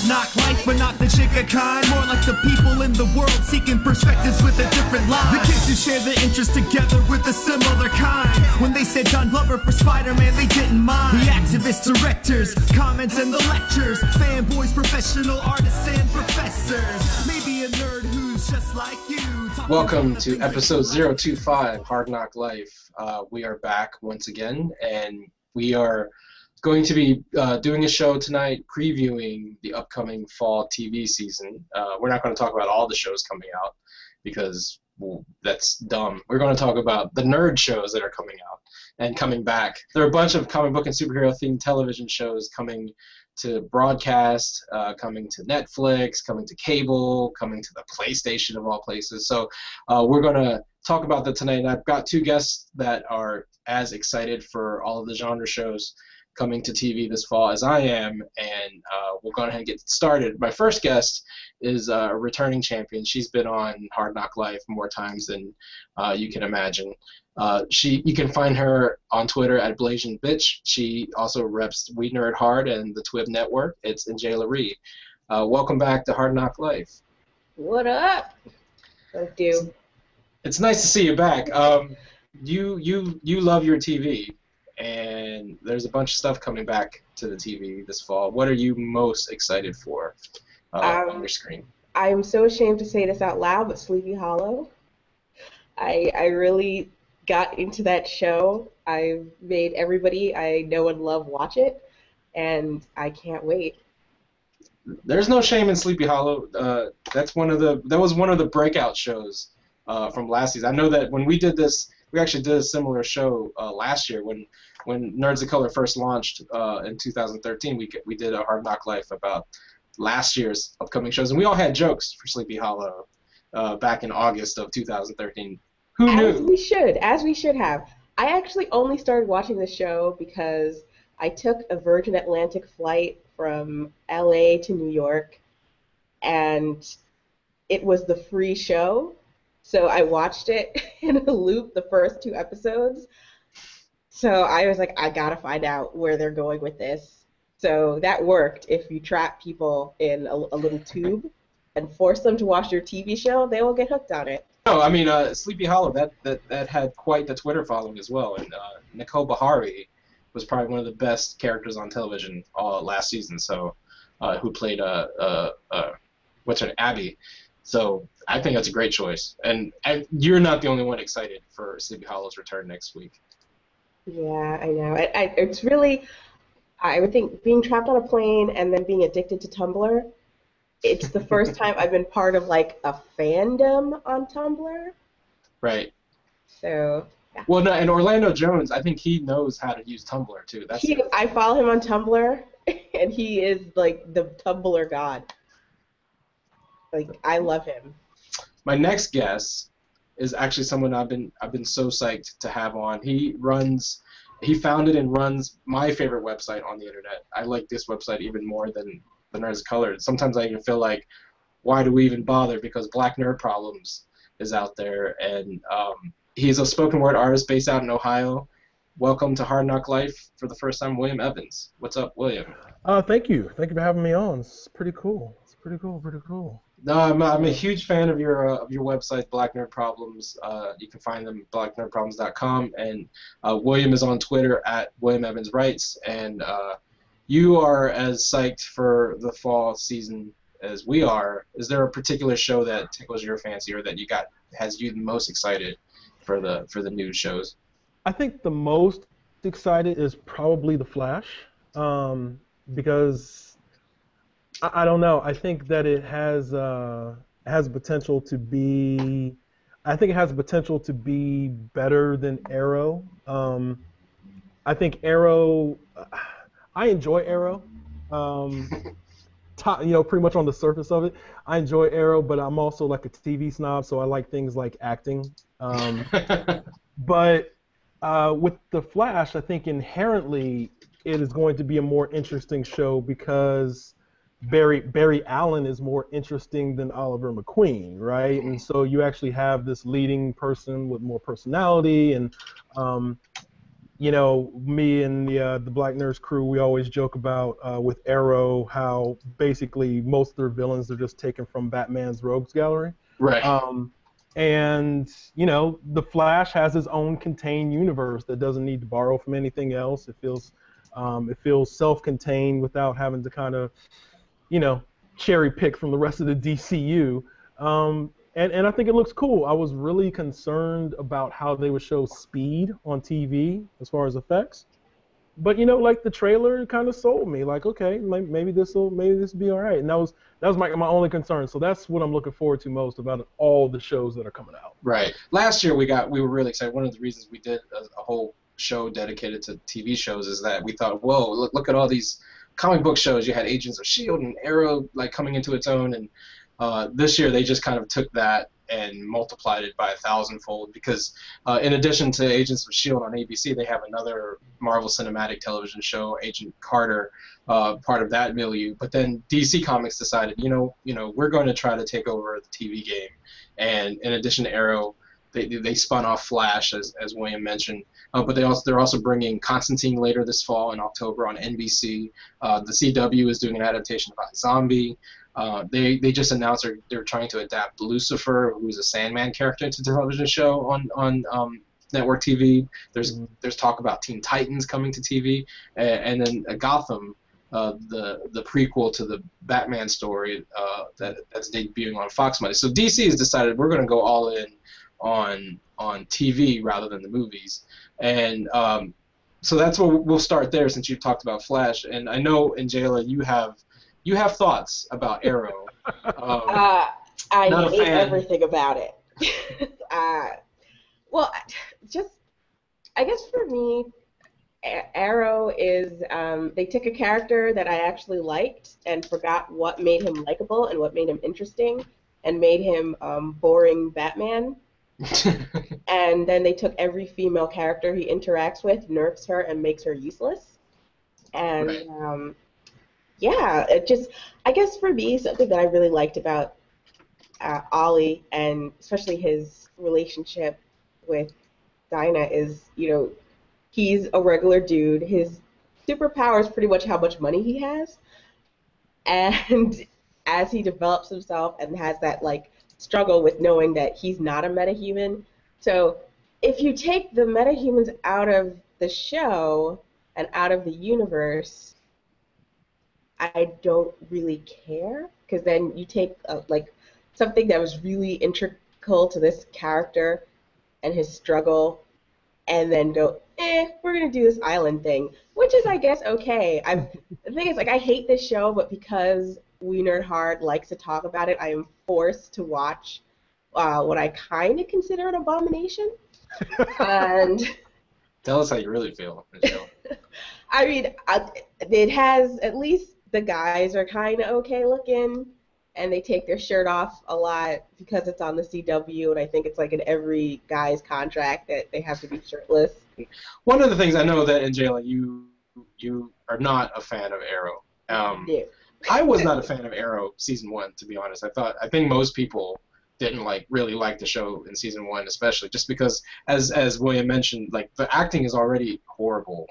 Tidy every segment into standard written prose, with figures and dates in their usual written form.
Hard knock life, but not the chica kind. More like the people in the world seeking perspectives with a different line. The kids who share the interest together with a similar kind. When they said John Glover for Spider-Man, they didn't mind. The activists, directors, comments and the lectures. Fanboys, professional artists and professors. Maybe a nerd who's just like you. Welcome to episode 025, Hard Knock Life. We are back once again, and we are going to be doing a show tonight previewing the upcoming fall TV season. We're not going to talk about all the shows coming out because that's dumb. We're going to talk about the nerd shows that are coming out and coming back. There are a bunch of comic book and superhero themed television shows coming to broadcast, coming to Netflix, coming to cable, coming to the PlayStation of all places. So we're going to talk about that tonight. And I've got two guests that are as excited for all of the genre shows coming to TV this fall as I am, and we'll go ahead and get started. My first guest is a returning champion. She's been on Hard Knock Life more times than you can imagine. You can find her on Twitter at BlazienBitch. She also reps We Nerd Hard and the Twib Network. It's Angela Reed. Welcome back to Hard Knock Life. What up? Thank you. It's nice to see you back. You love your TV, and there's a bunch of stuff coming back to the TV this fall. What are you most excited for on your screen? I'm so ashamed to say this out loud, but Sleepy Hollow. I really got into that show. I've made everybody I know and love watch it, and I can't wait. There's no shame in Sleepy Hollow. That was one of the breakout shows from last season. I know that when we did this, we actually did a similar show last year when Nerds of Color first launched in 2013. We did a Hard Knock Life about last year's upcoming shows, and we all had jokes for Sleepy Hollow back in August of 2013. Who knew? As we should have. I actually only started watching the show because I took a Virgin Atlantic flight from LA to New York, and it was the free show, so I watched it in a loop, the first two episodes. So I was like, I gotta find out where they're going with this. So that worked. If you trap people in a little tube and force them to watch your TV show, they will get hooked on it. No, I mean, Sleepy Hollow, that had quite the Twitter following as well, and Nicole Bahari was probably one of the best characters on television last season, so who played what's her name, Abby. So I think that's a great choice, and you're not the only one excited for Sleepy Hollow's return next week. Yeah, I know. It's really, I would think, being trapped on a plane and then being addicted to Tumblr, it's the first time I've been part of, like, a fandom on Tumblr. Right. So, yeah. Well, no, and Orlando Jones, I think he knows how to use Tumblr, too. I follow him on Tumblr, and he is, like, the Tumblr god. Like, I love him. My next guest is actually someone I've been so psyched to have on. He founded and runs my favorite website on the internet. I like this website even more than the Nerds of Color. Sometimes I even feel like, why do we even bother? Because Black Nerd Problems is out there, and he's a spoken word artist based out in Ohio. Welcome to Hard Knock Life for the first time, William Evans. What's up, William? Thank you. Thank you for having me on. It's pretty cool. Pretty cool. No, I'm a huge fan of your website, Black Nerd Problems. You can find them at blacknerdproblems.com, and William is on Twitter at William Evans Writes, and you are as psyched for the fall season as we are. Is there a particular show that tickles your fancy, or that has you the most excited for the new shows? I think the most excited is probably The Flash, because I don't know. I think that it has potential to be. I think it has potential to be better than Arrow. I think Arrow. I enjoy Arrow. Pretty much on the surface of it, I enjoy Arrow, but I'm also like a TV snob, so I like things like acting. But with The Flash, I think inherently it is going to be a more interesting show because Barry Allen is more interesting than Oliver McQueen, right? And so you actually have this leading person with more personality, and you know, me and the Black Nerds crew, we always joke about with Arrow how basically most of their villains are just taken from Batman's rogues gallery. Right. And you know, the Flash has his own contained universe that doesn't need to borrow from anything else. It feels self-contained without having to kind of, you know, cherry pick from the rest of the DCU. And I think it looks cool. I was really concerned about how they would show Speed on TV as far as effects. But you know, like the trailer kind of sold me. Like, okay, maybe this will be all right. And that was my only concern. So that's what I'm looking forward to most about all the shows that are coming out. Right. Last year we were really excited. One of the reasons we did a whole show dedicated to TV shows is that we thought, whoa, look at all these comic book shows. You had Agents of S.H.I.E.L.D. and Arrow like coming into its own, and this year they just kind of took that and multiplied it by 1,000-fold because in addition to Agents of S.H.I.E.L.D. on ABC, they have another Marvel Cinematic Television show, Agent Carter, part of that milieu. But then DC Comics decided, you know, we're going to try to take over the TV game. And in addition to Arrow, they spun off Flash, as William mentioned. But they're also bringing Constantine later this fall in October on NBC. The CW is doing an adaptation about Zombie. They just announced they're trying to adapt Lucifer, who's a Sandman character, into a television show on network TV. There's talk about Teen Titans coming to TV, and then Gotham, the prequel to the Batman story that's debuting on Fox Monday. So DC has decided we're going to go all in on TV rather than the movies, and so that's where we'll start there since you talked about Flash. And I know, Angela, you have thoughts about Arrow. I hate everything about it. Well, I guess for me, Arrow is, they took a character that I actually liked and forgot what made him likable and what made him interesting and made him boring Batman. And then they took every female character he interacts with, nerfs her, and makes her useless. And right. Yeah, I guess for me, something that I really liked about Ollie, and especially his relationship with Dinah, is, you know, he's a regular dude. His superpower is pretty much how much money he has. And as he develops himself and has that, like, struggle with knowing that he's not a metahuman. So if you take the metahumans out of the show and out of the universe, I don't really care, because then you take like something that was really integral to this character and his struggle, and then go, we're gonna do this island thing, which is, I guess, okay. The thing is, like, I hate this show, but because We Nerd Hard likes to talk about it, I am forced to watch what I kind of consider an abomination. And tell us how you really feel, Michelle. I mean, it has, at least the guys are kind of okay looking, and they take their shirt off a lot because it's on the CW, and I think it's like in every guy's contract that they have to be shirtless. One of the things I know that, Angela, you are not a fan of Arrow. Yeah. I was not a fan of Arrow season 1, to be honest. I think most people didn't really like the show in season 1, especially just because, as William mentioned, like, the acting is already horrible.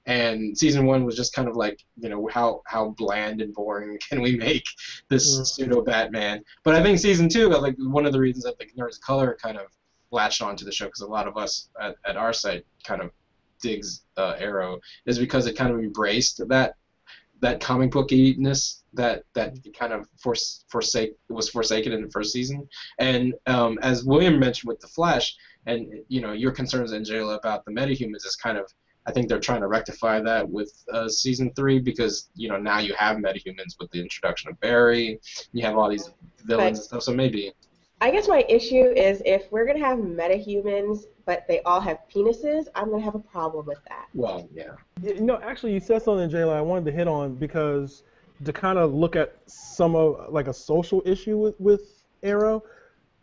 And season 1 was just kind of like, you know, how bland and boring can we make this pseudo Batman? But I think season 2, like, one of the reasons that the Nerds Color kind of latched onto the show, because a lot of us at our site kind of digs Arrow, is because it kind of embraced that comic bookiness that kind of was forsaken in the first season. And as William mentioned with the Flash, and, you know, your concerns, Angela, about the metahumans is kind of, I think they're trying to rectify that with season 3, because, you know, now you have metahumans with the introduction of Barry. You have all these villains and stuff, so maybe. I guess my issue is, if we're going to have metahumans, but they all have penises, I'm going to have a problem with that. Well, yeah. You know, actually, you said something, Jayla, I wanted to hit on, because to kind of look at some of, like, a social issue with Arrow,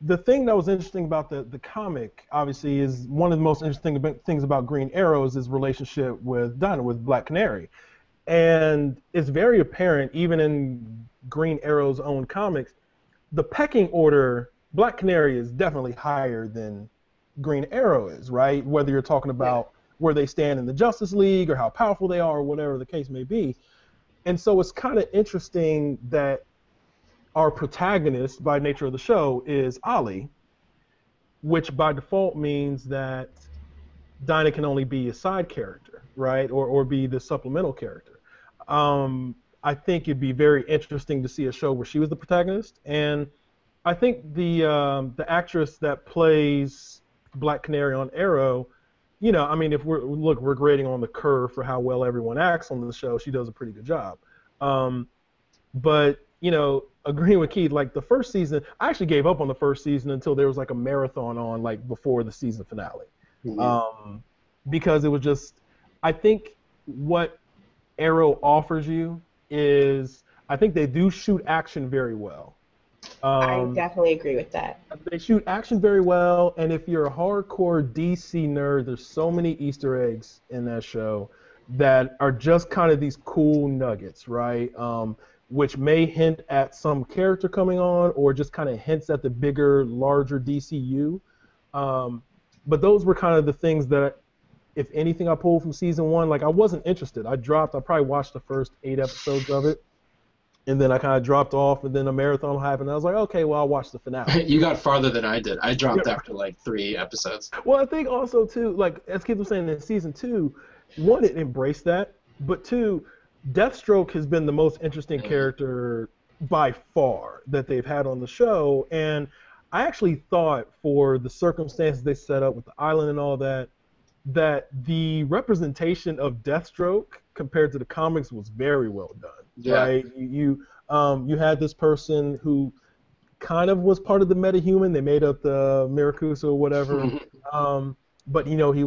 the thing that was interesting about the comic, obviously, is one of the most interesting things about Green Arrow is his relationship with Dinah, with Black Canary. And it's very apparent, even in Green Arrow's own comics, the pecking order, Black Canary is definitely higher than Green Arrow is, right? Whether you're talking about where they stand in the Justice League or how powerful they are or whatever the case may be. And so it's kind of interesting that our protagonist, by nature of the show, is Ollie, which by default means that Dinah can only be a side character, right, or be the supplemental character. I think it'd be very interesting to see a show where she was the protagonist, and I think the actress that plays Black Canary on Arrow, you know, I mean, if we're grading on the curve for how well everyone acts on the show, she does a pretty good job. But you know, agreeing with Keith, like the first season, I actually gave up on the first season until there was like a marathon on like before the season finale, because it was just, I think what Arrow offers you is, I think they do shoot action very well. I definitely agree with that. They shoot action very well, and if you're a hardcore DC nerd, there's so many Easter eggs in that show that are just kind of these cool nuggets, right? Which may hint at some character coming on, or just kind of hints at the bigger, larger DCU. But those were kind of the things that, if anything, I pulled from season one. Like, I wasn't interested. I probably watched the first 8 episodes of it, and then I kind of dropped off, and then a marathon happened. I was like, okay, well, I'll watch the finale. You got farther than I did. I dropped after like 3 episodes. Well, I think also, too, like, as Keith was saying, in season 2, 1, it embraced that, but 2, Deathstroke has been the most interesting character by far that they've had on the show, and I actually thought, for the circumstances they set up with the island and all that, that the representation of Deathstroke compared to the comics was very well done. Yeah. Right? You had this person who kind of was part of the metahuman. They made up the Miracusa or whatever. But you know, he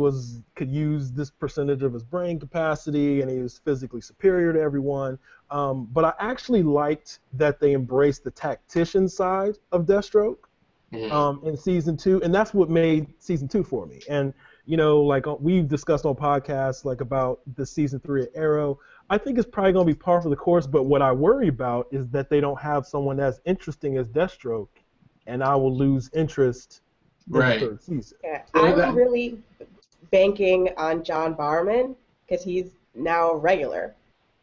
could use this percentage of his brain capacity, and he was physically superior to everyone. But I actually liked that they embraced the tactician side of Deathstroke in season 2, and that's what made season 2 for me. And you know, like we've discussed on podcasts, like about the season 3 of Arrow, I think it's probably going to be par for the course. But what I worry about is that they don't have someone as interesting as Deathstroke, and I will lose interest. Right. The third season. Yeah, I'm really banking on John Barrowman because he's now a regular.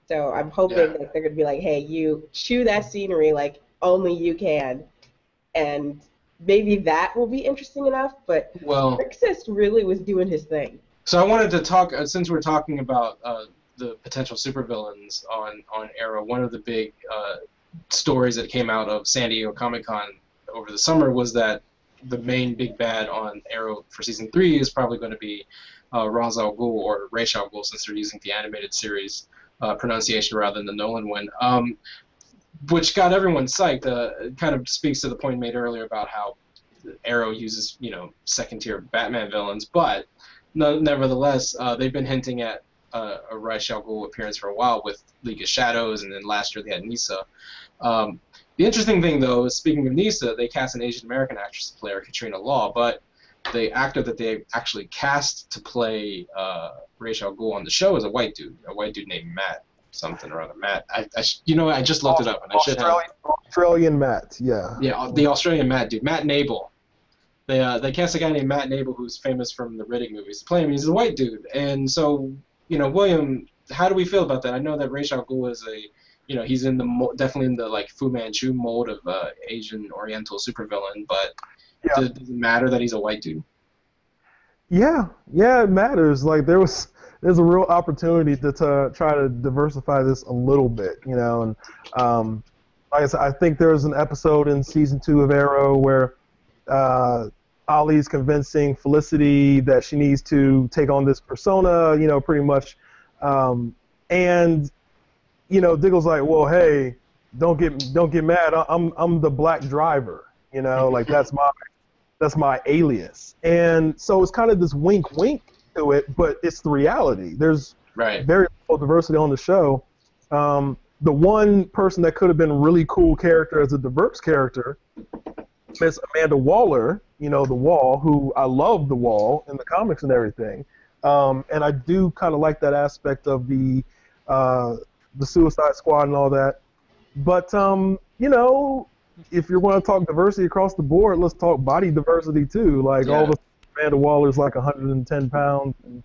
So I'm hoping that they're going to be like, hey, you chew that scenery like only you can. And maybe that will be interesting enough, but Rixus really was doing his thing. So I wanted to talk, since we're talking about the potential supervillains on Arrow, one of the big stories that came out of San Diego Comic-Con over the summer was that the main big bad on Arrow for season 3 is probably going to be R'as Al Ghul, or R'as Al Ghul, since they're using the animated series pronunciation rather than the Nolan one, which got everyone psyched. It kind of speaks to the point made earlier about how Arrow uses, you know, second-tier Batman villains, but nevertheless, they've been hinting at a R'as Al Ghul appearance for a while with League of Shadows, and then last year they had Nisa. The interesting thing, though, is speaking of Nisa, they cast an Asian American actress to play her, Katrina Law, but the actor that they actually cast to play R'as Al Ghul on the show is a white dude named Matt something or other. Matt, I just looked it up, and I should have. Australian Matt, yeah. Yeah, the Australian Matt dude, Matt Nable. They cast a guy named Matt Nable who's famous from the Riddick movies to play him. He's a white dude, and so, you know, William, how do we feel about that? I know that R'as Al Ghul is he's definitely in the like Fu Manchu mold of Asian Oriental supervillain, but does it matter that he's a white dude? Yeah, it matters. Like there's a real opportunity to try to diversify this a little bit, you know. And like I said, I think there's an episode in season 2 of Arrow where Ollie's convincing Felicity that she needs to take on this persona, you know, pretty much, and you know, Diggle's like, well, hey, don't get mad. I'm the black driver, you know, like that's my alias. And so it's kind of this wink to it, but it's the reality. There's very little diversity on the show. The one person that could have been a really cool character as a diverse character is Amanda Waller, you know, the Wall, who I love the Wall in the comics and everything. And I do kind of like that aspect of the Suicide Squad and all that. But, you know, if you're going to talk diversity across the board, let's talk body diversity too. Like all of Amanda Waller's like 110 pounds. And,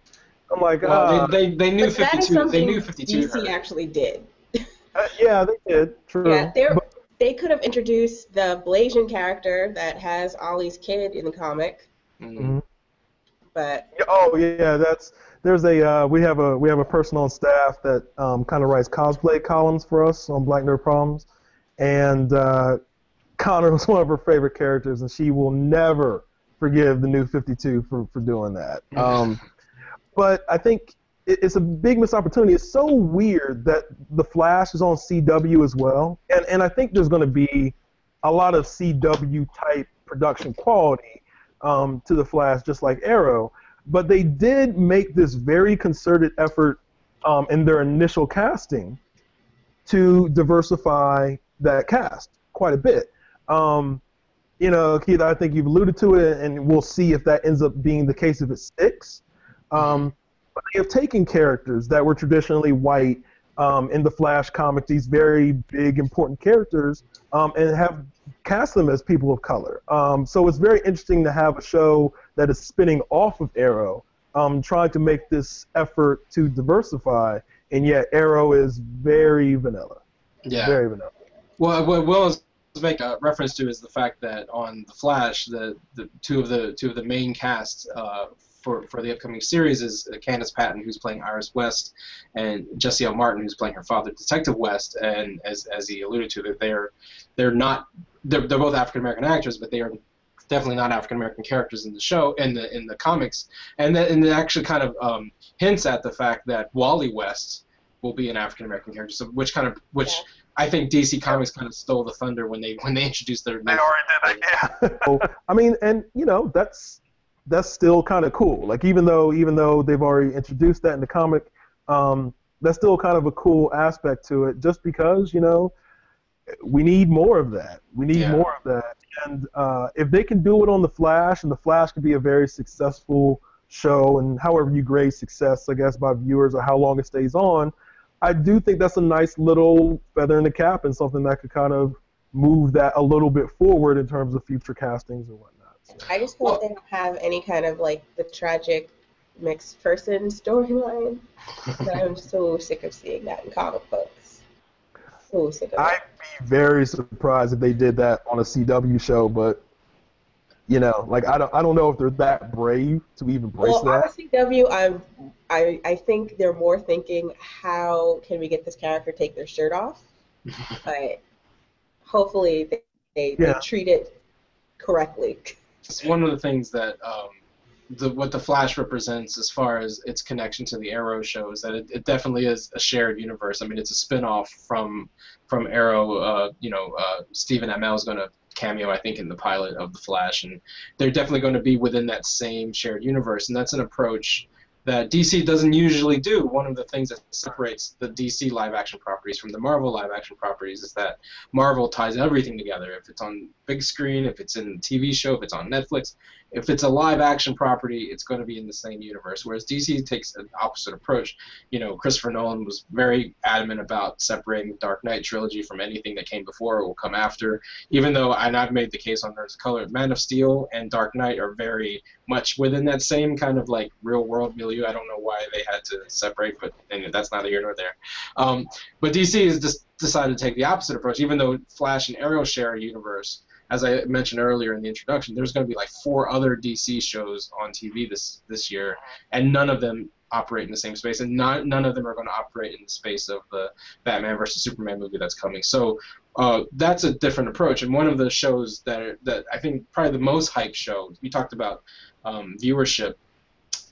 I'm like, well, they knew But that is 52. They something knew 52 DC hurt. actually did. yeah, they did. True. Yeah, they could have introduced the Blasian character that has Ollie's kid in the comic, Mm. but Oh yeah, we have a person on staff that kind of writes cosplay columns for us on Black Nerd Problems, and Connor was one of her favorite characters, and she will never forgive the New 52 for doing that. But I think it's a big missed opportunity. It's so weird that The Flash is on CW as well, and I think there's going to be a lot of CW type production quality to The Flash, just like Arrow. But they did make this very concerted effort in their initial casting to diversify that cast quite a bit. You know, Keith, I think you've alluded to it, and we'll see if that ends up being the case if it sticks. But they have taken characters that were traditionally white in the Flash comic, these very big, important characters, and have cast them as people of color. So it's very interesting to have a show that is spinning off of Arrow, trying to make this effort to diversify, and yet Arrow is very vanilla. Yeah. Very vanilla. Well, what Will is make a reference to is the fact that on The Flash, the two of the main casts for the upcoming series is Candace Patton, who's playing Iris West, and Jesse L. Martin, who's playing her father, Detective West. And as he alluded to, that they're both African American actors, but they are definitely not African American characters in the show, in the comics. And it actually kind of hints at the fact that Wally West will be an African American character, so which I think DC Comics kind of stole the thunder when they introduced their. They already did that, yeah. So, I mean, and you know, that's still kind of cool. Like even though they've already introduced that in the comic, that's still kind of a cool aspect to it. Just because we need more of that. We need more of that. And if they can do it on The Flash, and The Flash could be a very successful show, and however you grade success, I guess, by viewers or how long it stays on, I do think that's a nice little feather in the cap and something that could kind of move that a little bit forward in terms of future castings and whatnot. So. I just hope they don't have any kind of like the tragic mixed person storyline. I'm so sick of seeing that in comic books. So sick of it. I'd be very surprised if they did that on a CW show, but like I don't know if they're that brave to even brace that. On CW, I think they're more thinking, how can we get this character to take their shirt off? But hopefully they treat it correctly. It's one of the things that what the Flash represents as far as its connection to the Arrow show is that it definitely is a shared universe. I mean, it's a spin-off from Arrow. Stephen Amell is going to cameo, I think, in the pilot of The Flash, and they're definitely going to be within that same shared universe, and that's an approach that DC doesn't usually do. One of the things that separates the DC live-action properties from the Marvel live-action properties is that Marvel ties everything together. If it's on big screen, if it's in a TV show, if it's on Netflix, if it's a live-action property, it's going to be in the same universe, whereas DC takes an opposite approach. Christopher Nolan was very adamant about separating the Dark Knight trilogy from anything that came before or will come after, even though I've made the case on Nerds of Color. Man of Steel and Dark Knight are very much within that same kind of like real-world milieu. I don't know why they had to separate, but that's neither here nor there. But DC has just decided to take the opposite approach, even though Flash and Arrow share a universe. As I mentioned earlier in the introduction, there's going to be like 4 other DC shows on TV this year, and none of them operate in the same space, and none of them are going to operate in the space of the Batman versus Superman movie that's coming. So that's a different approach, and one of the shows that I think probably the most hyped show, we talked about viewership.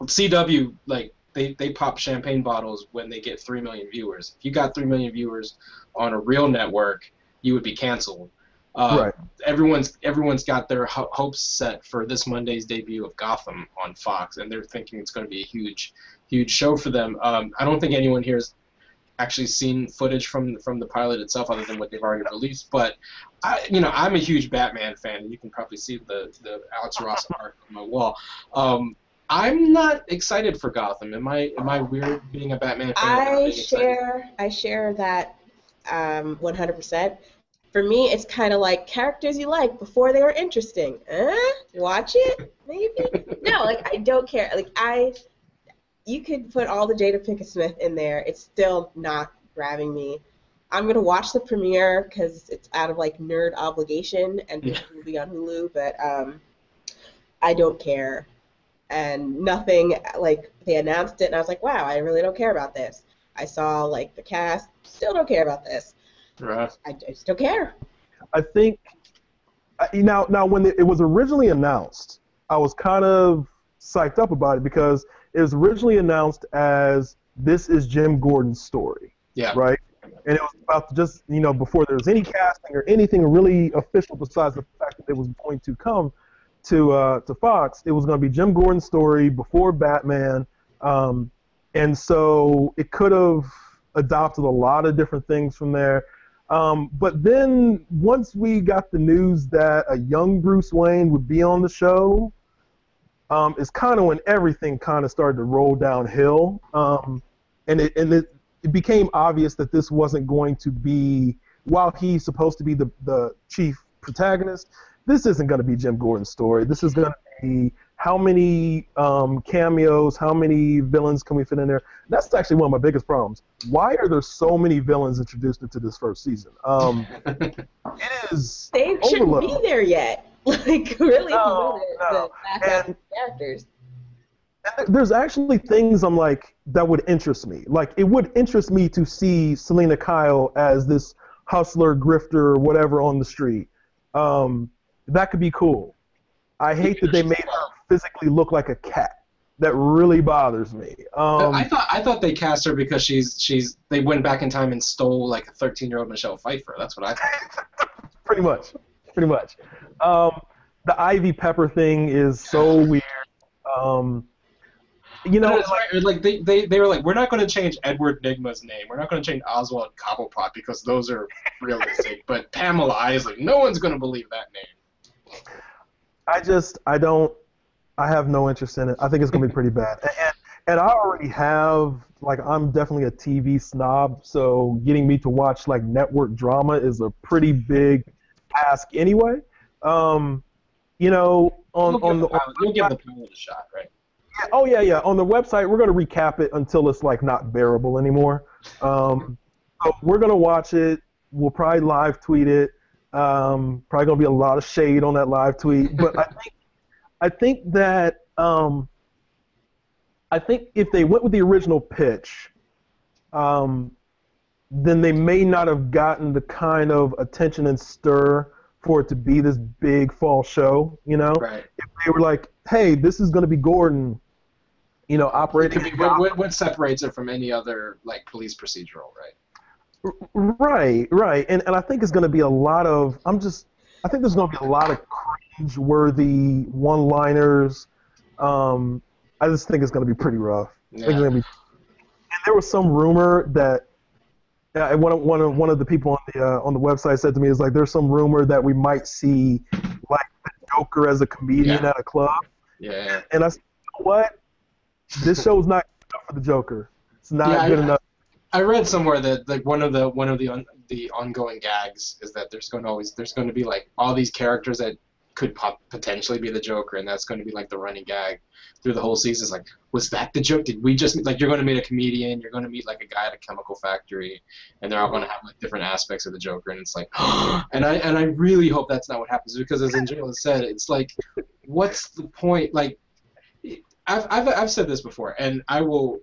CW, like they pop champagne bottles when they get 3 million viewers. If you got 3 million viewers on a real network, you would be canceled. Right. Everyone's got their hopes set for this Monday's debut of Gotham on Fox, and they're thinking it's going to be a huge show for them. I don't think anyone here has actually seen footage from the pilot itself, other than what they've already released. But I'm a huge Batman fan, and you can probably see the Alex Ross art on my wall. I'm not excited for Gotham. Am I weird being a Batman fan? I share that 100%. For me, it's kind of like characters you like before they were interesting. Watch it, maybe? No, like I don't care. Like you could put all the Jada Pinkett Smith in there. It's still not grabbing me. I'm going to watch the premiere because it's out of, like, nerd obligation and it will be on Hulu, but I don't care. And nothing, like, they announced it, and I was like, wow, I really don't care about this. I saw, like, the cast, still don't care about this. Right. I just don't care. I think now when it was originally announced, I was kind of psyched up about it because it was originally announced as this is Jim Gordon's story. Yeah. Right? And it was about just, before there was any casting or anything really official besides the fact that it was going to come to Fox, it was going to be Jim Gordon's story before Batman. And so it could have adopted a lot of different things from there. But then once we got the news that a young Bruce Wayne would be on the show, it's kind of when everything kind of started to roll downhill. And it became obvious that this wasn't going to be, while he's supposed to be the chief protagonist, this isn't going to be Jim Gordon's story. This is going to be how many cameos, how many villains can we fit in there? That's actually one of my biggest problems. Why are there so many villains introduced into this first season? It is They shouldn't overload. be there yet. Like, really, No. the backup characters. There's actually things I'm like that would interest me. Like, it would interest me to see Selena Kyle as this hustler, grifter, whatever on the street. That could be cool. I hate that they made her physically look like a cat. That really bothers me. I thought they cast her because they went back in time and stole like a 13-year-old Michelle Pfeiffer. That's what I thought. Pretty much. The Ivy Pepper thing is so weird. Like they were like, we're not going to change Edward Nygma's name. We're not going to change Oswald Cobblepot because those are realistic. But Pamela Isley, no one's going to believe that name. I have no interest in it. I think it's going to be pretty bad. And I already have, like, I'm definitely a TV snob, so getting me to watch, like, network drama is a pretty big ask anyway. You'll give the pilot a shot, right? Yeah. On the website, we're going to recap it until it's, like, not bearable anymore. So we're going to watch it. We'll probably live tweet it. Probably going to be a lot of shade on that live tweet. But I think that if they went with the original pitch, then they may not have gotten the kind of attention and stir for it to be this big fall show, Right. If they were like, hey, this is going to be Gordon, operating. What separates it from any other, like, police procedural, right? Right. And I think it's going to be a lot of, I think there's going to be a lot of cringe-worthy one-liners. I just think it's going to be pretty rough. Yeah. And there was some rumor that one of the people on the website said to me, is like, there's some rumor that we might see, like, the Joker as a comedian at a club. Yeah. And I said, you know what? This show's not good enough for the Joker. It's not good enough. I read somewhere that, like, one of the ongoing gags is that there's going to be, like, all these characters that could potentially be the Joker, and that's going to be, like, the running gag through the whole season. It's like, was that the joke? Did we just, like, you're going to meet a comedian, you're going to meet, like, a guy at a chemical factory, and they're all going to have, like, different aspects of the Joker, and it's like, and I really hope that's not what happens, because as Angela said, it's like, what's the point? Like, I've said this before, and I will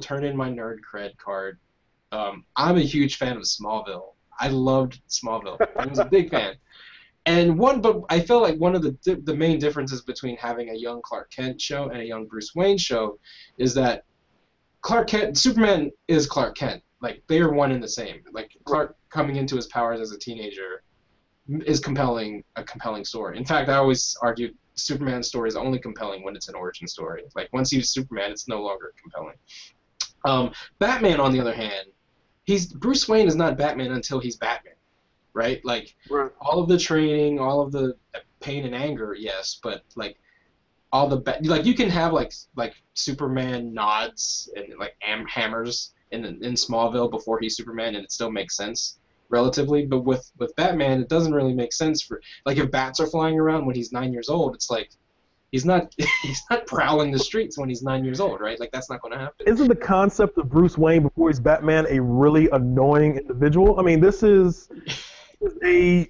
turn in my nerd cred card. I'm a huge fan of Smallville. I loved Smallville. I was a big fan. But I feel like one of the main differences between having a young Clark Kent show and a young Bruce Wayne show is that Superman is Clark Kent. Like, they are one and the same. Like, Clark coming into his powers as a teenager is a compelling story. In fact, I always argue Superman's story is only compelling when it's an origin story. Like, once he's Superman, it's no longer compelling. Batman, on the other hand, Bruce Wayne is not Batman until he's Batman, right? Like, all of the training, all of the pain and anger, yes, but, like, all the like, you can have like Superman nods and, like, hammers in Smallville before he's Superman, and it still makes sense relatively. But with Batman, it doesn't really make sense for, like, if bats are flying around when he's 9 years old, it's like, he's not he's not prowling the streets when he's 9 years old, right? Like that's not going to happen. Isn't the concept of Bruce Wayne before he's Batman a really annoying individual? I mean, this is a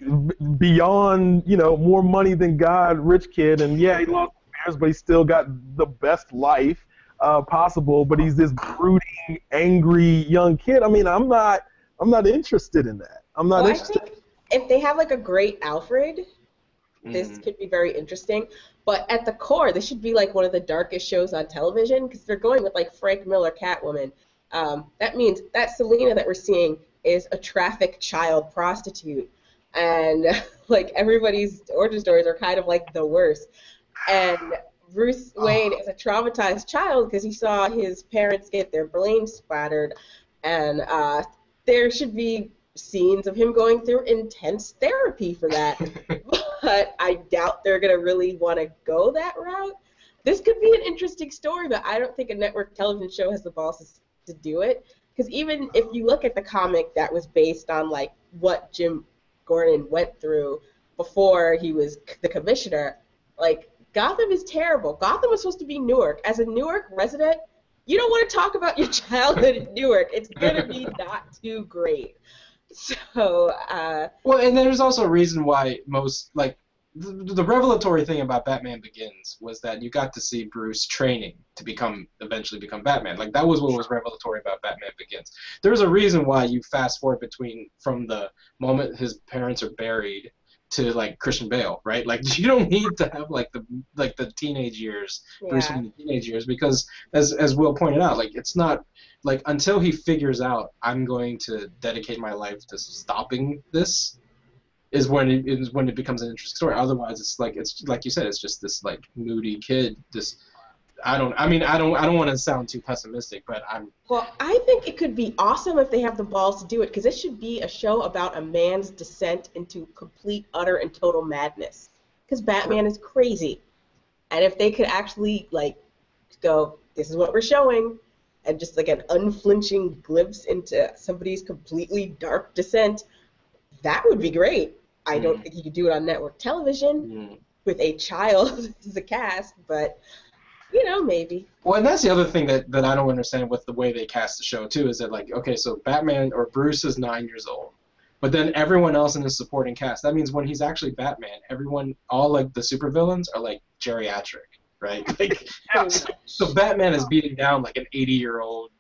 beyond, more money than God rich kid, and yeah, he lost his parents, but he still got the best life possible. But he's this brooding, angry young kid. I mean, I'm not interested in that. I'm not interested. I think if they have like a great Alfred, this could be very interesting. But at the core, this should be like one of the darkest shows on television because they're going with like Frank Miller Catwoman. That means that Selena that we're seeing is a trafficked child prostitute, and like everybody's origin stories are kind of like the worst. And Bruce Wayne is a traumatized child because he saw his parents get their brains splattered, and there should be scenes of him going through intense therapy for that. But I doubt they're going to really want to go that route. This could be an interesting story, but I don't think a network television show has the balls to do it. Because even if you look at the comic that was based on like what Jim Gordon went through before he was the commissioner, like Gotham is terrible. Gotham was supposed to be Newark. As a Newark resident, you don't want to talk about your childhood in Newark. It's going to be not too great. So, well, and there's also a reason why most, like, the revelatory thing about Batman Begins was that you got to see Bruce training to eventually become Batman. Like, that was what was revelatory about Batman Begins. There's a reason why you fast forward from the moment his parents are buried to like Christian Bale, right? Like you don't need to have like the teenage years, Bruce Wayne in the teenage years, because as Will pointed out, like it's not like until he figures out I'm going to dedicate my life to stopping this is when it becomes an interesting story. Otherwise, it's like you said, it's just this like moody kid. I don't want to sound too pessimistic, but Well, I think it could be awesome if they have the balls to do it, because it should be a show about a man's descent into complete, utter, and total madness. Because Batman is crazy, and if they could actually like go, this is what we're showing, and just like an unflinching glimpse into somebody's completely dark descent, that would be great. I don't think you could do it on network television with a child as a cast, but maybe. Well, and that's the other thing that I don't understand with the way they cast the show too, is that like, okay, so Batman or Bruce is 9 years old, but then everyone else in the supporting cast, that means when he's actually Batman, all like the supervillains are like geriatric, right? Like, so Batman is beating down like an 80-year-old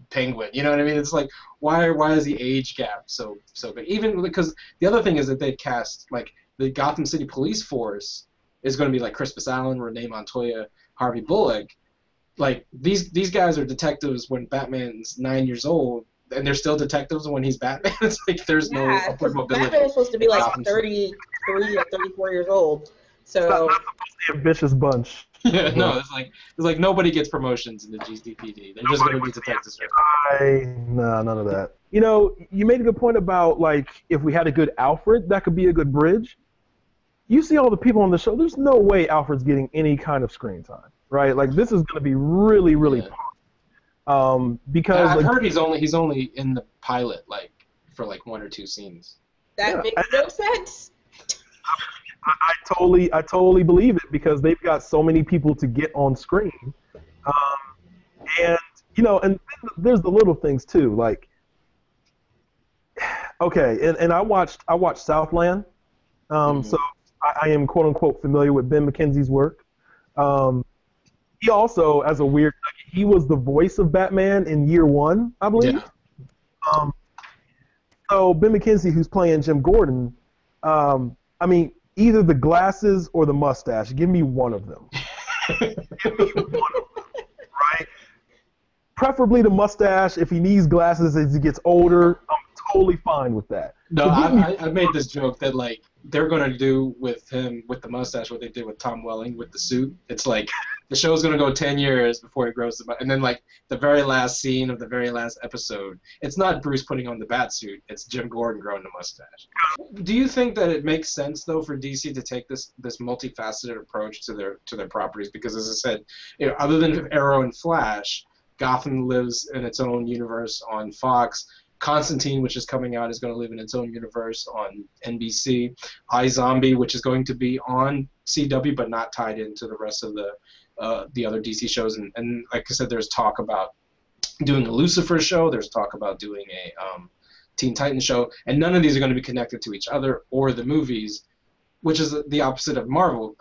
penguin, you know what I mean? It's like, why is the age gap so big? Even because the other thing is that they cast like the Gotham City Police Force is going to be like Crispus Allen, Renee Montoya, Harvey Bullock. Like these guys are detectives when Batman's 9 years old, and they're still detectives when he's Batman. It's like there's no upward mobility. Batman is supposed to be like 33 or 34 years old. So it's not supposed to be a vicious bunch. Yeah, no, it's like nobody gets promotions in the GCPD. They're just going to be detectives. No, none of that. You made a good point about like if we had a good Alfred, that could be a good bridge. You see all the people on the show. There's no way Alfred's getting any kind of screen time, right? Like this is going to be really, really because I've heard he's only in the pilot like for like 1 or 2 scenes. That makes no sense. I totally believe it because they've got so many people to get on screen, and and there's the little things too. Like, okay, and I watched Southland, so I am quote unquote familiar with Ben Mackenzie's work. He also, as a weird, he was the voice of Batman in Year One, I believe. Yeah. So Ben Mackenzie, who's playing Jim Gordon, I mean, either the glasses or the mustache. Give me one of them. Give me one of them, right? Preferably the mustache. If he needs glasses as he gets older, I'm totally fine with that. No, I made this joke that like they're gonna do with him with the mustache what they did with Tom Welling with the suit. It's like the show's gonna go 10 years before he grows the and then like the very last scene of the very last episode, it's not Bruce putting on the bat suit, it's Jim Gordon growing the mustache. Do you think that it makes sense though for DC to take this multifaceted approach to their properties? Because as I said, other than Arrow and Flash, Gotham lives in its own universe on Fox. Constantine, which is coming out, is going to live in its own universe on NBC. iZombie, which is going to be on CW but not tied into the rest of the other DC shows. And like I said, there's talk about doing a Lucifer show. There's talk about doing a Teen Titans show, and none of these are going to be connected to each other or the movies, which is the opposite of Marvel.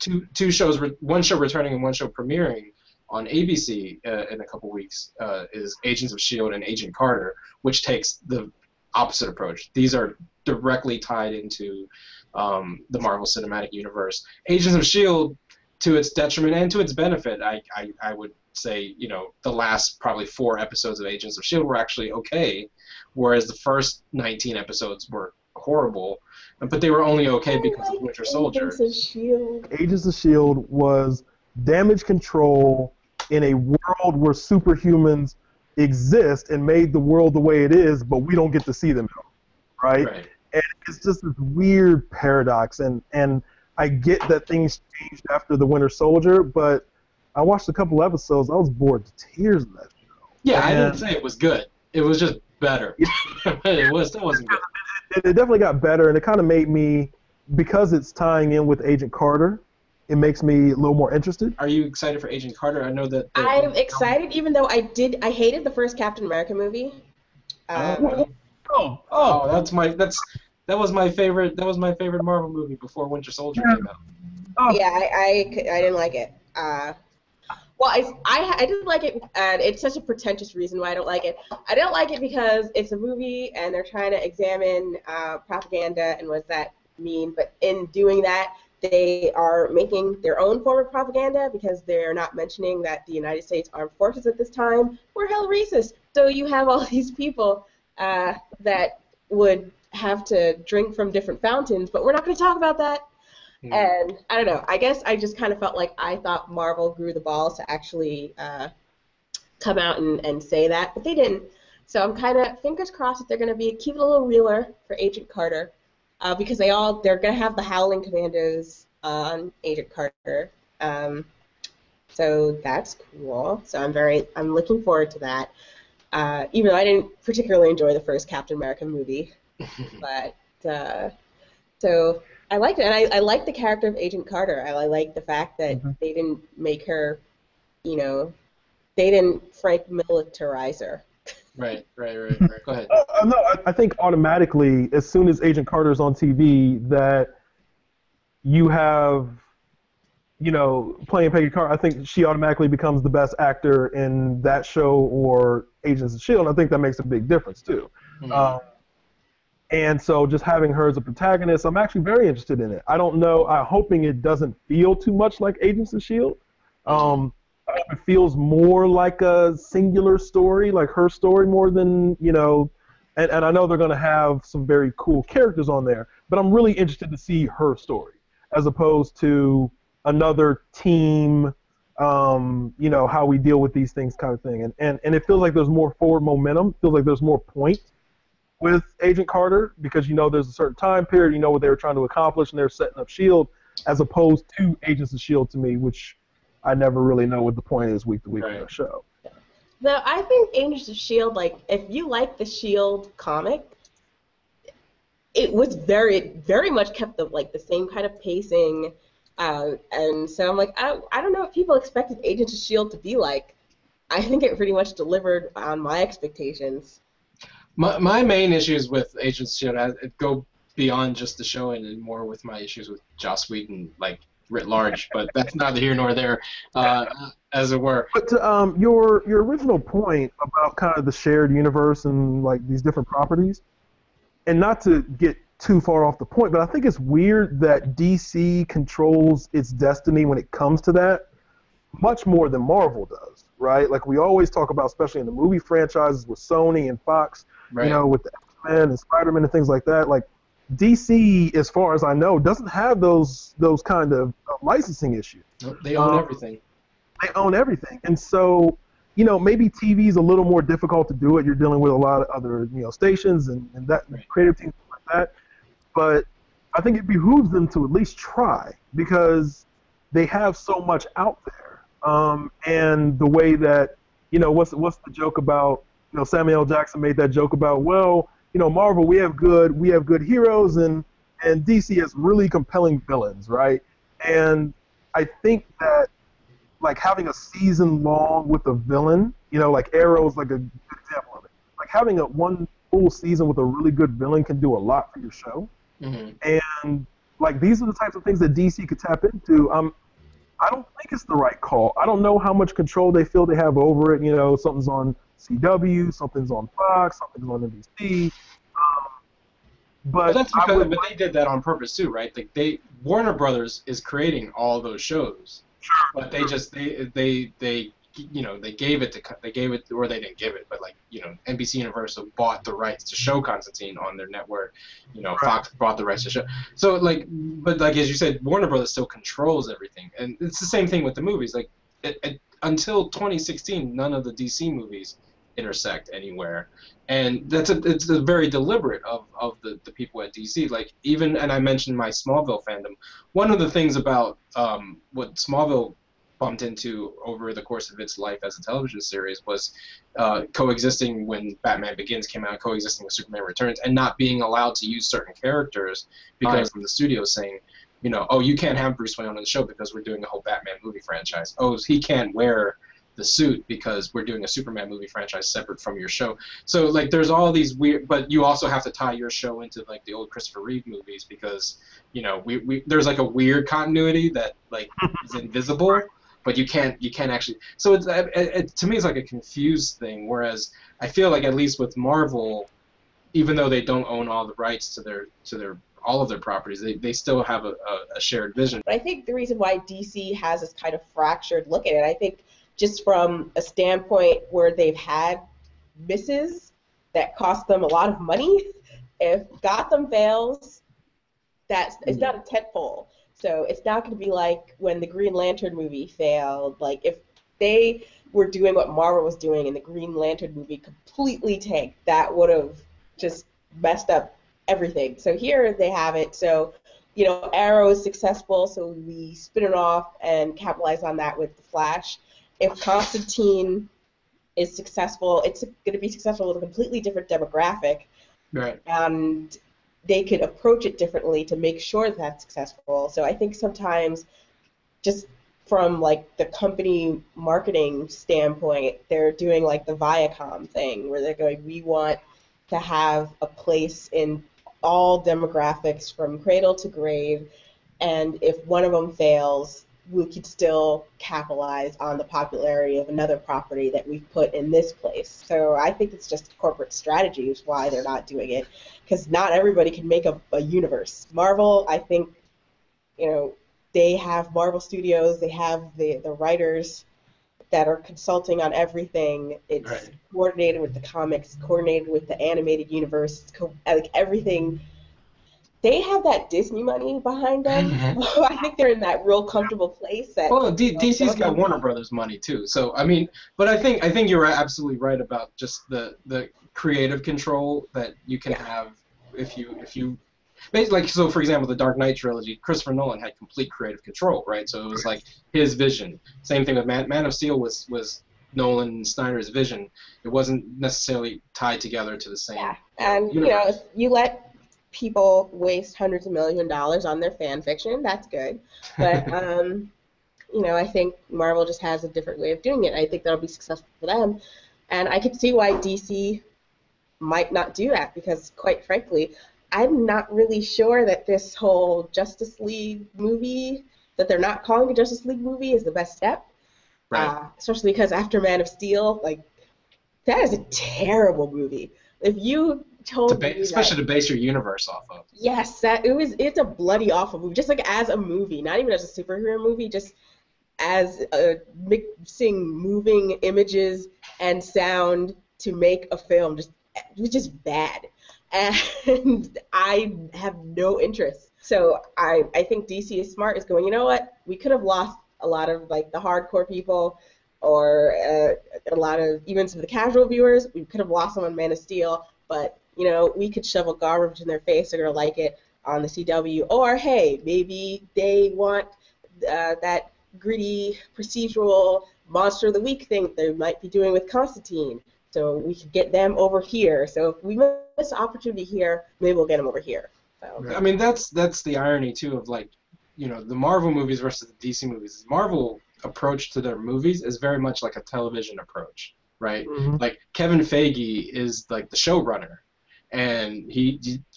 Two shows, one show returning and one show premiering on ABC in a couple weeks is Agents of S.H.I.E.L.D. and Agent Carter, which takes the opposite approach. These are directly tied into the Marvel Cinematic Universe. Agents of S.H.I.E.L.D., to its detriment and to its benefit, I would say, the last probably 4 episodes of Agents of S.H.I.E.L.D. were actually okay, whereas the first 19 episodes were horrible, but they were only okay because of Winter Soldier. Agents of S.H.I.E.L.D. Agents of S.H.I.E.L.D. was damage control in a world where superhumans exist and made the world the way it is, but we don't get to see them, right? And it's just this weird paradox, and I get that things changed after the Winter Soldier, but I watched a couple episodes. I was bored to tears of that show. Yeah, I didn't say it was good. It was just better. It wasn't good. It definitely got better, and it kind of made me, because it's tying in with Agent Carter, it makes me a little more interested. Are you excited for Agent Carter? I know that. I'm excited, even though I hated the first Captain America movie. That was my favorite Marvel movie before Winter Soldier came out. Yeah, I didn't like it. Well, I didn't like it, and it's such a pretentious reason why I don't like it. I don't like it because it's a movie, and they're trying to examine propaganda and what does that mean. But in doing that, they are making their own form of propaganda because they're not mentioning that the United States Armed Forces at this time were hella racist. So you have all these people that would have to drink from different fountains, but we're not going to talk about that. And I don't know. I guess I just kind of felt like I thought Marvel grew the balls to actually come out and say that, but they didn't. So I'm kind of fingers crossed that they're going to be a cute little reeler for Agent Carter, because they're going to have the Howling Commandos on Agent Carter. So that's cool. So I'm looking forward to that. Even though I didn't particularly enjoy the first Captain America movie, but so I liked it, and I liked the character of Agent Carter. I like the fact that they didn't make her, they didn't Frank militarize her. Right. Go ahead. No, I think automatically, as soon as Agent Carter's on TV, that you have, playing Peggy Carter, I think she automatically becomes the best actor in that show or Agents of S.H.I.E.L.D., and I think that makes a big difference, too. And so just having her as a protagonist, I'm actually very interested in it. I don't know. I'm hoping it doesn't feel too much like Agents of S.H.I.E.L.D. I hope it feels more like a singular story, like her story more than, and I know they're going to have some very cool characters on there, but I'm really interested to see her story as opposed to another team, how we deal with these things kind of thing. And it feels like there's more forward momentum, feels like there's more point with Agent Carter, because there's a certain time period, what they were trying to accomplish, and they're setting up S.H.I.E.L.D. as opposed to Agents of S.H.I.E.L.D. to me, which I never really know what the point is week to week in the show. Though I think Agents of S.H.I.E.L.D., if you like the S.H.I.E.L.D. comic, it was very, very much kept the same kind of pacing, and so I'm like, I don't know what people expected Agents of S.H.I.E.L.D. to be like. I think it pretty much delivered on my expectations. My main issues with Agents of S.H.I.E.L.D. go beyond just the show and more with my issues with Joss Whedon, writ large, but that's neither here nor there, as it were. But your original point about kind of the shared universe and these different properties, and not to get too far off the point, but I think it's weird that DC controls its destiny when it comes to that much more than Marvel does, right? Like we always talk about, especially in the movie franchises with Sony and Fox, with the X-Men and Spider-Man and things like that. Like DC, as far as I know, doesn't have those kind of licensing issues. Nope, they own everything. They own everything, and so maybe TV is a little more difficult to do it. You're dealing with a lot of other stations and that creative teams like that. But I think it behooves them to at least try because they have so much out there. And the way that what's the joke about Samuel L. Jackson made that joke about, well, Marvel, we have good heroes, and DC has really compelling villains, right? And I think that like having a season long with a villain, like Arrow's like a good example of it. Like having one full season with a really good villain can do a lot for your show. Mm-hmm. And like these are the types of things that DC could tap into. I don't think it's the right call. I don't know how much control they feel they have over it. Something's on CW, something's on Fox, something's on NBC. But that's because but they did that on purpose too, right? Like Warner Brothers is creating all those shows, sure, but they just they gave it or they didn't give it, but NBC Universal bought the rights to show Constantine on their network. Right. Fox bought the rights to show. So but as you said, Warner Brothers still controls everything, and it's the same thing with the movies. Like until 2016, none of the DC movies intersect anywhere, and it's a very deliberate of the people at DC. Like and I mentioned my Smallville fandom. One of the things about what Smallville bumped into over the course of its life as a television series was coexisting when Batman Begins came out, coexisting with Superman Returns, and not being allowed to use certain characters because from the studio saying, oh, you can't have Bruce Wayne on the show because we're doing a whole Batman movie franchise. Oh, he can't wear the suit because we're doing a Superman movie franchise separate from your show. So there's all these weird, but you also have to tie your show into the old Christopher Reeve movies because there's a weird continuity that is invisible, but you can't actually. So it to me it's like a confused thing. Whereas I feel like at least with Marvel, even though they don't own all the rights to their all of their properties, they still have a shared vision. But I think the reason why DC has this kind of fractured look at it, I think just from a standpoint where they've had misses that cost them a lot of money, if Gotham fails, it's not a tentpole. So it's not going to be like when the Green Lantern movie failed. Like if they were doing what Marvel was doing and the Green Lantern movie completely tanked, that would have just messed up everything. So here they have it. So, Arrow is successful, so we spin it off and capitalize on that with The Flash. If Constantine is successful, it's going to be successful with a completely different demographic. Right. And they could approach it differently to make sure that's successful. So I think sometimes just from the company marketing standpoint, they're doing the Viacom thing where they're going, we want to have a place in all demographics from cradle to grave, and if one of them fails, we could still capitalize on the popularity of another property that we've put in this place. So I think it's just corporate strategy is why they're not doing it, because not everybody can make a universe. Marvel, I think, they have Marvel Studios, they have the writers that are consulting on everything. It's right. Coordinated with the comics, coordinated with the animated universe, everything. They have that Disney money behind them. Mm-hmm. I think they're in that real comfortable place. DC's got Warner Brothers money too. So but I think you're absolutely right about just the creative control that you can have if you. So for example, the Dark Knight trilogy, Christopher Nolan had complete creative control, right? So it was his vision. Same thing with Man of Steel was Nolan and Snyder's vision. It wasn't necessarily tied together to the same. Yeah, and universe. If you let people waste hundreds of millions of dollars on their fan fiction, that's good. But I think Marvel just has a different way of doing it. I think that'll be successful for them, and I could see why DC might not do that because, quite frankly, I'm not really sure that this whole Justice League movie, that they're not calling a Justice League movie, is the best step. Right. Especially because after Man of Steel, that is a terrible movie. If you told me especially to base your universe off of. Yes, it's a bloody awful movie. Just as a movie, not even as a superhero movie, just as mixing moving images and sound to make a film. It was just bad. And I have no interest. So I think DC is smart, is going, you know what, we could have lost a lot of the hardcore people or a lot of even some of the casual viewers. We could have lost them on Man of Steel, but we could shovel garbage in their face. They're going to like it on the CW. Or, hey, maybe they want that gritty procedural monster of the week thing they might be doing with Constantine. so we could get them over here. So if we miss the opportunity here, maybe we'll get them over here. So. I mean, that's the irony too of like, you know, the Marvel movies versus the DC movies. Marvel approach to their movies is very much like a television approach, right? Mm-hmm. Like Kevin Feige is like the showrunner, and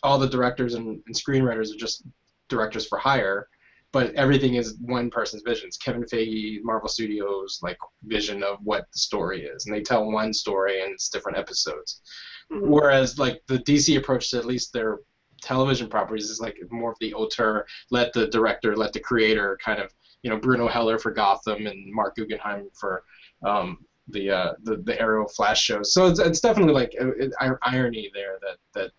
all the directors and screenwriters are just directors for hire, but everything is one person's vision. It's Kevin Feige, Marvel Studios, like vision of what the story is, and they tell one story and it's different episodes. Mm-hmm. Whereas like the DC approach to at least their television properties is like more of the auteur, let the director, let the creator kind of, you know, Bruno Heller for Gotham and Mark Guggenheim for the Arrow Flash shows. So it's definitely like irony there that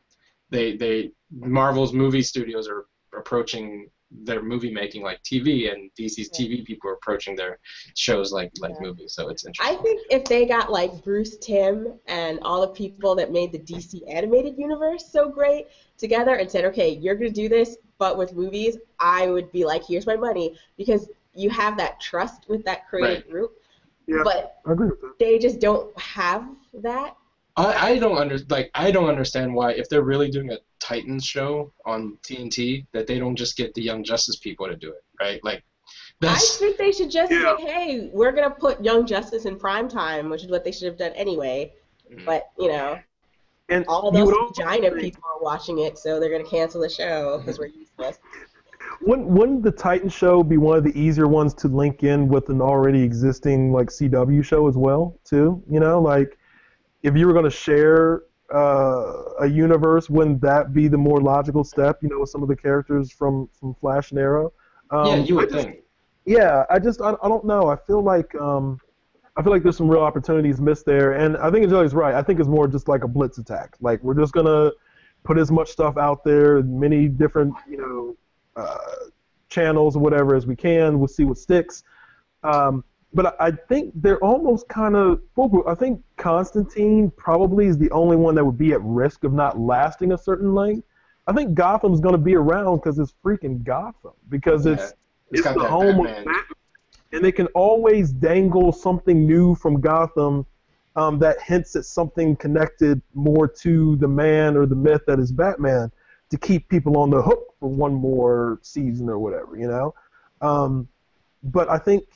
they Marvel's movie studios are approaching their movie making like TV, and DC's TV people are approaching their shows like movies. So it's interesting. I think if they got like Bruce Timm and all the people that made the DC animated universe so great together and said, okay, you're going to do this, but with movies, I would be like, here's my money, because you have that trust with that creative group. Yeah, but I agree with that. They just don't have that. I don't understand why, if they're really doing a Titans show on TNT, that they don't just get the Young Justice people to do it, right? Like, I think they should just say, hey, we're gonna put Young Justice in primetime, which is what they should have done anyway. But you know, and all those vagina people are watching it, so they're gonna cancel the show because we're useless. Wouldn't the Titan show be one of the easier ones to link in with an already existing like CW show as well, too? You know, like if you were going to share a universe, wouldn't that be the more logical step? You know, with some of the characters from Flash and Arrow. Yeah, you would think. Yeah, I don't know. I feel like there's some real opportunities missed there, and I think Angelica's right. I think it's more just like a blitz attack. Like we're just gonna put as much stuff out there, many different channels or whatever as we can. We'll see what sticks. But I think they're almost kind of foolproof. I think Constantine probably is the only one that would be at risk of not lasting a certain length. I think Gotham's going to be around because it's freaking Gotham. Because it's the home of Batman. And they can always dangle something new from Gotham that hints at something connected more to the man or the myth that is Batman to keep people on the hook for one more season or whatever, you know? But I think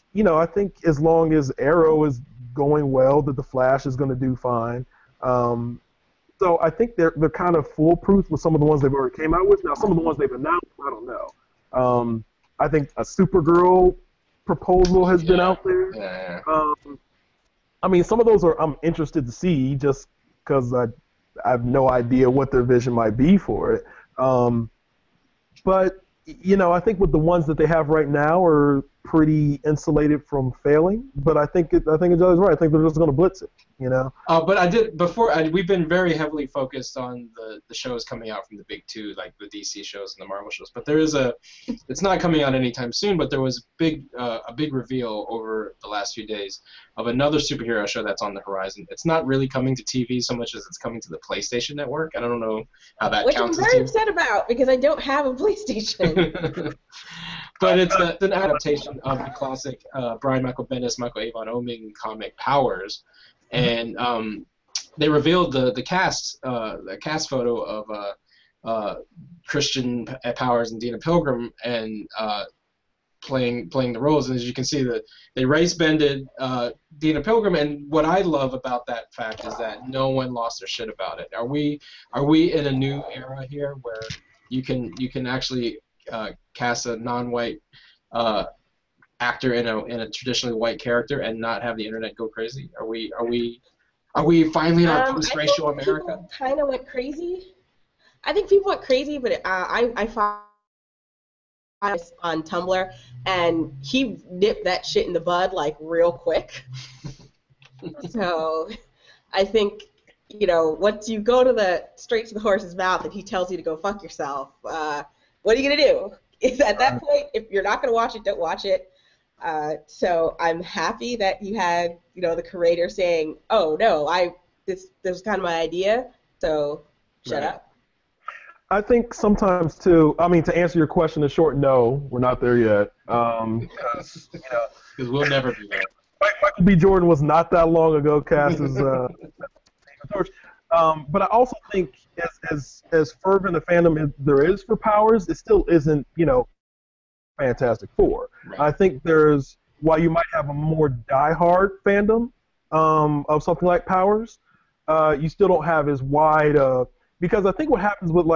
as long as Arrow is going well, that the Flash is going to do fine. So I think they're kind of foolproof with some of the ones they've already came out with. Now, some of the ones they've announced, I don't know. I think a Supergirl proposal has been out there. Yeah. I mean, some of those I'm interested to see just because I have no idea what their vision might be for it. But I think with the ones that they have right now are pretty insulated from failing. But I think Angela's right. I think they're just going to blitz it. But we've been very heavily focused on the shows coming out from the big two, like the DC shows and the Marvel shows. But it's not coming out anytime soon. But there was a big reveal over the last few days of another superhero show that's on the horizon. It's not really coming to TV so much as it's coming to the PlayStation Network. I don't know how that counts. Which I'm very upset about because I don't have a PlayStation. But it's an adaptation of the classic Brian Michael Bendis, Michael Avon Oeming comic Powers. And they revealed the cast photo of Christian Powers and Dina Pilgrim and playing the roles. And as you can see, they race-bended Dina Pilgrim. And what I love about that fact is that no one lost their shit about it. Are we in a new era here where you can actually cast a non-white actor in a traditionally white character and not have the internet go crazy? Are we finally in our post-racial America? People kind of went crazy. I think people went crazy, but I found this on Tumblr, and he nipped that shit in the bud like real quick. So I think once you go straight to the horse's mouth and he tells you to go fuck yourself, what are you gonna do? At that point, if you're not gonna watch it, don't watch it. So I'm happy that you had, the creator saying, "Oh no, this was kind of my idea, so shut up." I think sometimes too. I mean, to answer your question in short, no, we're not there yet. Because we'll never be there. Michael B. Jordan was not that long ago cast as torch. But I also think as fervent a fandom as there is for Powers, it still isn't, Fantastic Four. Right. I think while you might have a more diehard fandom of something like Powers, you still don't have as wide because I think what happens with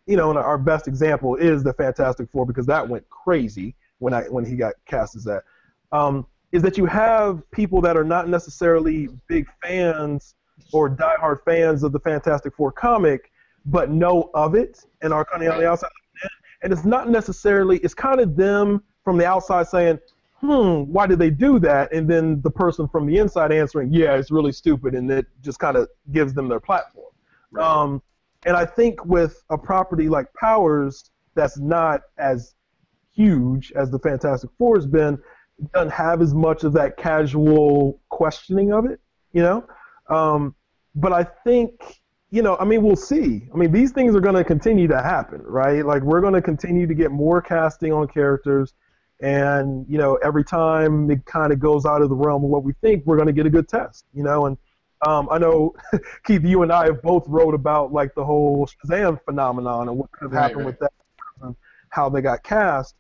and our best example is the Fantastic Four, because that went crazy when he got cast as that. Is that you have people that are not necessarily big fans or diehard fans of the Fantastic Four comic, but know of it and are kind of on the outside. And it's not necessarily, it's kind of them from the outside saying, why did they do that? And then the person from the inside answering, yeah, it's really stupid, and it just kind of gives them their platform. Right. And I think with a property like Powers that's not as huge as the Fantastic Four has been, it doesn't have as much of that casual questioning of it, But I think, we'll see. These things are going to continue to happen, right? Like, we're going to continue to get more casting on characters, and, every time it kind of goes out of the realm of what we think, we're going to get a good test, And I know, Keith, you and I have both wrote about, the whole Shazam phenomenon and what could have happened with that and how they got cast.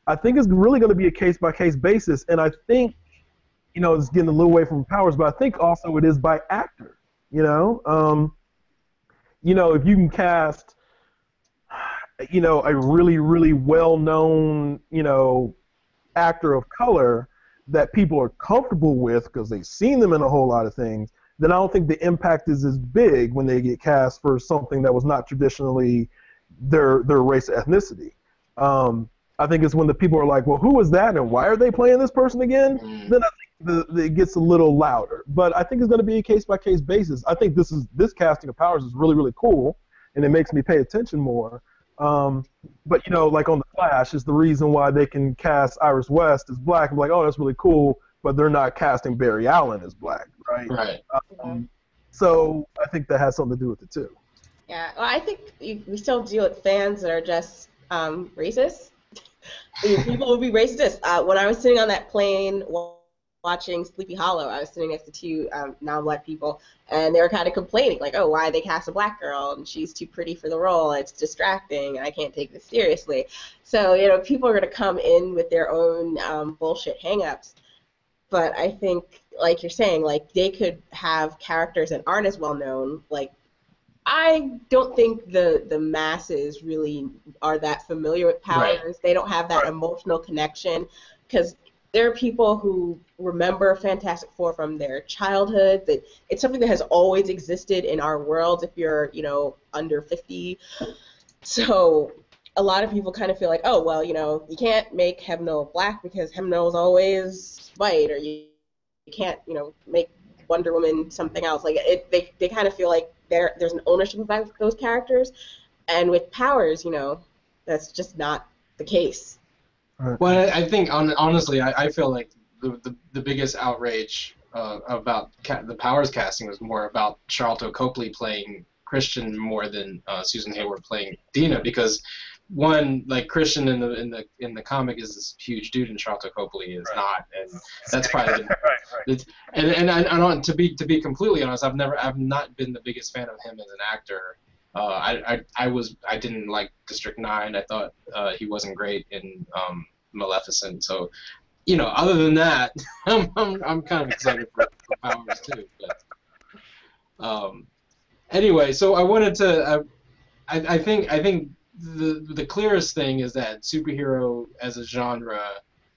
I think it's really going to be a case-by-case basis, and I think, it's getting a little away from Powers, but I think also it is by actor, if you can cast, a really, really well-known, actor of color that people are comfortable with because they've seen them in a whole lot of things, then I don't think the impact is as big when they get cast for something that was not traditionally their race or ethnicity. I think it's when the people are like, well, who is that and why are they playing this person again? Then I think it gets a little louder. But I think it's going to be a case-by-case basis. I think this casting of Powers is really, really cool, and it makes me pay attention more. But, like on The Flash, is the reason why they can cast Iris West as black. I'm like, oh, that's really cool, but they're not casting Barry Allen as black, right? Right. So I think that has something to do with it, too. Yeah, well, I think we still deal with fans that are just racist. People would be racist. When I was sitting on that plane watching Sleepy Hollow, I was sitting next to two non-black people, and they were kind of complaining, like, oh, why they cast a black girl, and she's too pretty for the role, it's distracting, and I can't take this seriously. So, people are going to come in with their own bullshit hang-ups. But I think, like you're saying, they could have characters that aren't as well-known, I don't think the masses really are that familiar with Powers. Right. They don't have that emotional connection, because there are people who remember Fantastic Four from their childhood. That it's something that has always existed in our world if you're, under 50. So a lot of people kind of feel like, oh, well, you can't make Hemno black because Hemno is always white, or you can't, make Wonder Woman something else. They kind of feel like there's an ownership about those characters, and with Powers, that's just not the case. Well, I think honestly, I feel like the biggest outrage about the Powers casting was more about Charlton Copley playing Christian more than Susan Hayward playing Dina, because one, Christian in the comic is this huge dude, and Charlton Copley is not, and that's probably right. And I don't, to be completely honest, I've not been the biggest fan of him as an actor. I didn't like District 9. I thought he wasn't great in Maleficent. So, other than that, I'm kind of excited for Powers too. But anyway, so I wanted to. I think the clearest thing is that superhero as a genre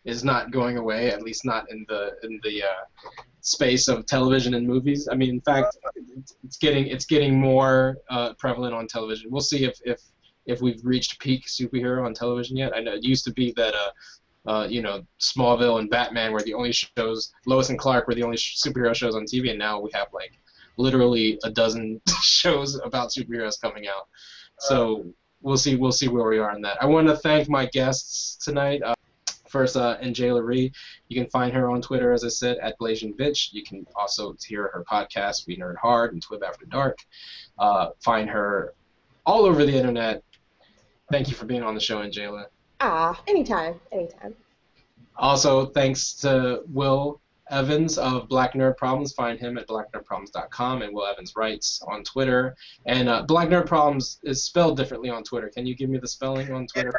is not going away, at least not in the space of television and movies. In fact, it's getting more prevalent on television. We'll see if we've reached peak superhero on television yet. I know it used to be that Smallville and Batman were the only shows, Lois and Clark were the only superhero shows on TV, and now we have literally a dozen shows about superheroes coming out. So we'll see where we are on that. I want to thank my guests tonight. First, Angela Rhee. You can find her on Twitter, as I said, at BlasianBitch. You can also hear her podcast, We Nerd Hard, and Twib After Dark. Find her all over the internet. Thank you for being on the show, Angela. Anytime. Also, thanks to Will Evans of Black Nerd Problems. Find him at blacknerdproblems.com, and Will Evans Writes on Twitter. And Black Nerd Problems is spelled differently on Twitter. Can you give me the spelling on Twitter?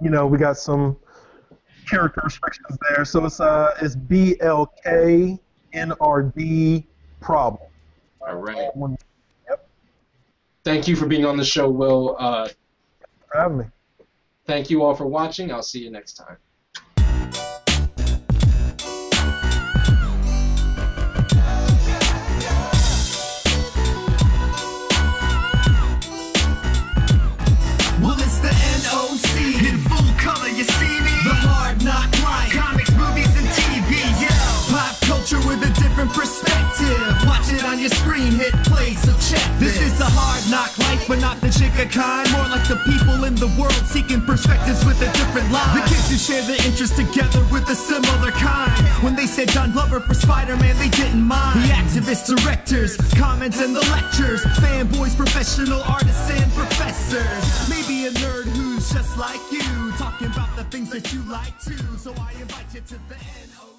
We got some character restrictions there, so it's BLKNRD problem. All right. Yep. Thank you for being on the show, Will. Thanks for having me. Thank you all for watching. I'll see you next time. Well, it's the NOC in full color, you see me? The hard knock life, comics, movies, and TV. Yeah, pop culture with a different perspective. Watch it on your screen, hit play, so check this. This is the hard knock life, but not the chica kind. More like the people in the world seeking perspectives with a different line. The kids who share their interests together with a similar kind. When they said John Glover for Spider-Man, they didn't mind. The activists, directors, comments, and the lectures. Fanboys, professional artists, and professors. Maybe a nerd who's just like you, talking about the things that you like too. So I invite you to the NO.